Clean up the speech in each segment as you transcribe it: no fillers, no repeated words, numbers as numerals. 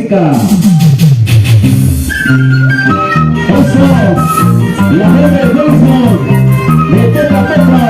música. Eso, la gente de Facebook, de Tetra Tetra.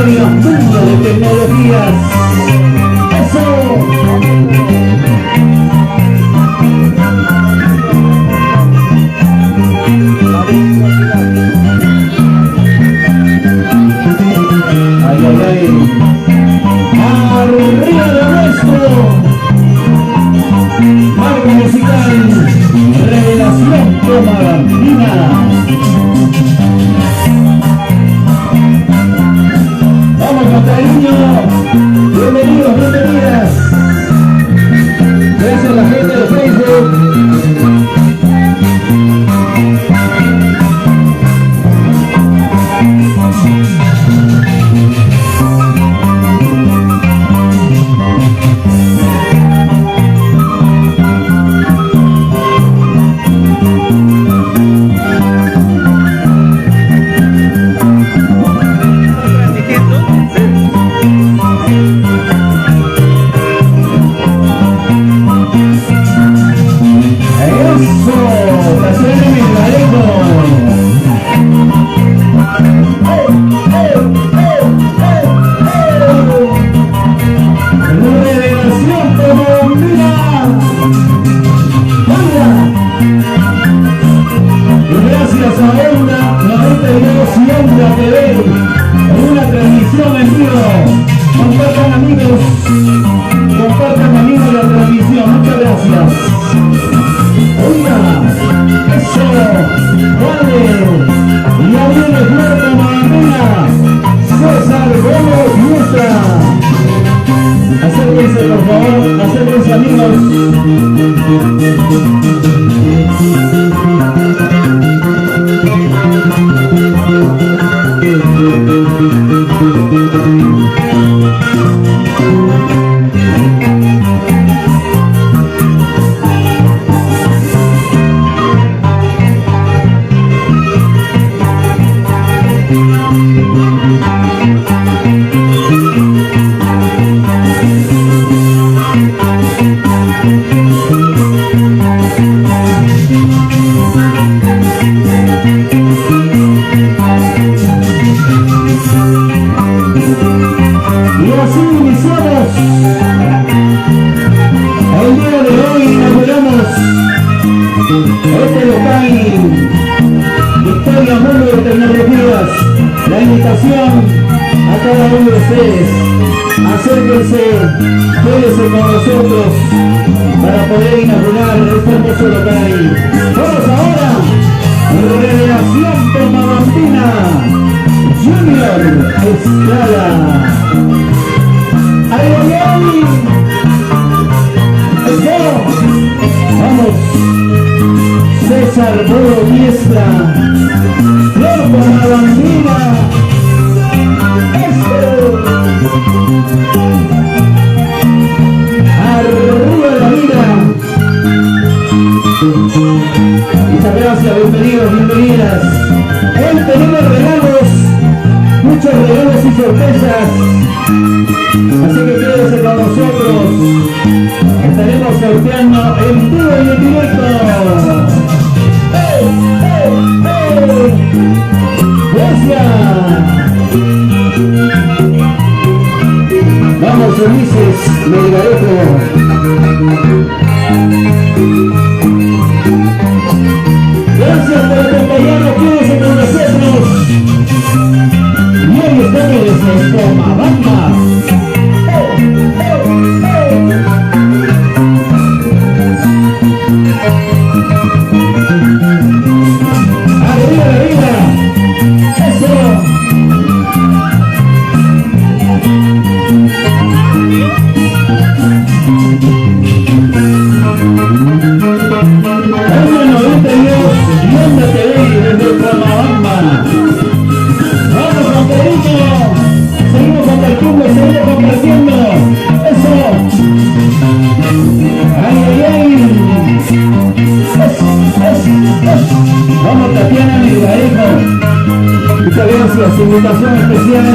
Mundo de tecnologías. Eso. Ay, ay, ay. Arriba de nuestro marco musical Revelación Tomarantina. Cariño, bienvenidos, bienvenidas. Gracias a la gente de Facebook. Acérquense, por favor, acérquense, amigos. Este local, Victoria Mundo de Tecnologías, la invitación a cada uno de ustedes. Acérquense, quédense con nosotros para poder inaugurar este hermoso local. Vamos ahora, Revelación Tomarantina, Junior Estrada. ¡Ay, ay, ay! ¡Vamos! César Boro Diestra, Flor Tomarantina. ¡Eso! ¡Arriba de la vida! Muchas gracias, bienvenidos, bienvenidas. Hoy tenemos regalos, muchos regalos y sorpresas. Así que quédense con nosotros. Estaremos sorteando en vivo y en directo. ¡Hey, hey, hey! ¡Gracias! Vamos, Ulises Melgarejo. Gracias por acompañarnos, quédense con nosotros. Y hoy estamos desde Comabamba. Arriba, arriba. Eso. invitación especial.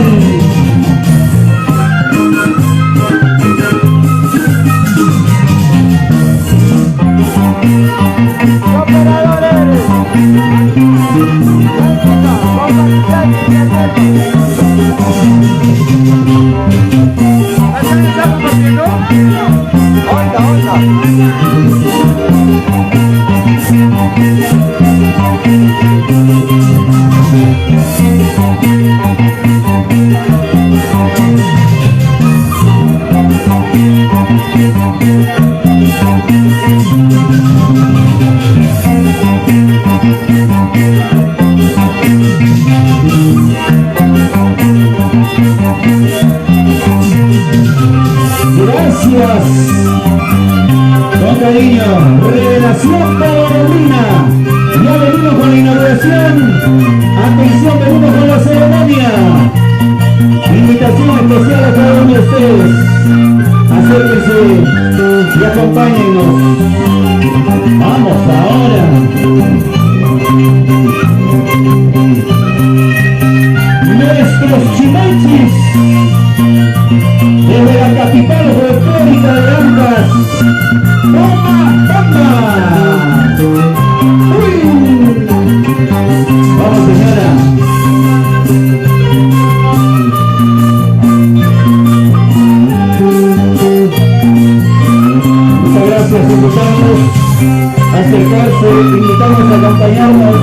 Gracias, con cariño, Revelación Palombina. Ya venimos con la inauguración. Atención, venimos con la ceremonia. Invitación especial a cada uno de ustedes. Acérquense y acompáñennos. Vamos ahora. Nuestros chimanchis, desde la capital folclórica de Ambas. ¡Toma, toma! ¡Uy! Vamos, señora. Muchas gracias, invitamos a acercarse, invitamos a acompañarnos.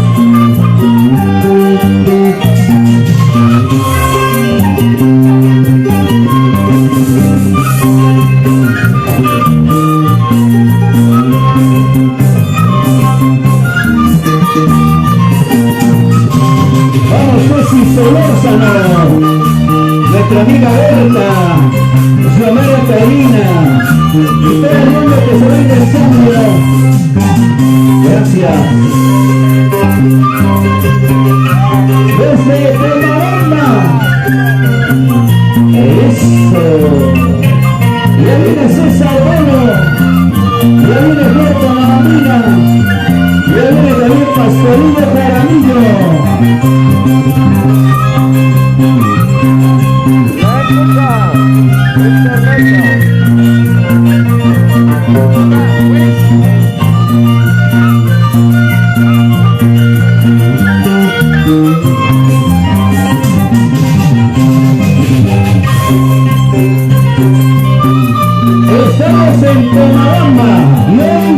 Nuestra amiga Berta, Xiomara Karina, y todo el mundo que se va ingresando. Gracias. Desde Pomabamba. Eso. Ya viene César Bono, ya viene Berta Mamina, ya viene David Pastorino Jaramillo. Estamos en Pomabamba y hoy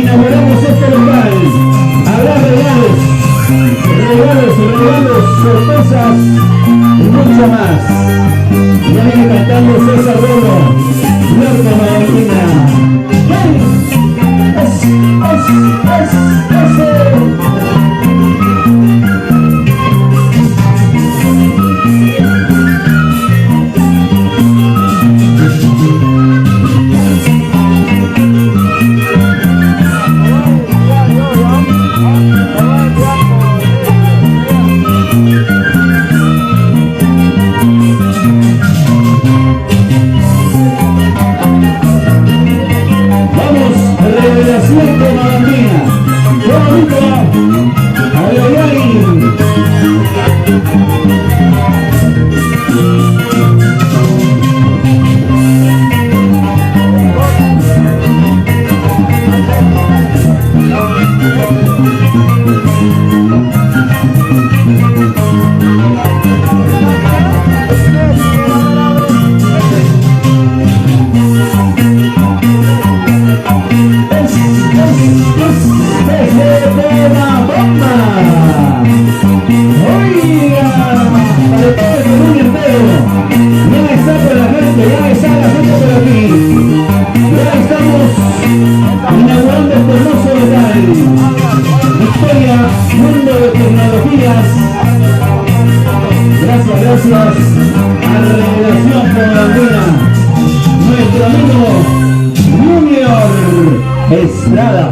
inauguramos este local. Habrá regalos, sorpresas y mucho más. Ya viene cantando César Bono, Berta Mamina. Gracias a Revelación Palombina, nuestro amigo Junior Estrada.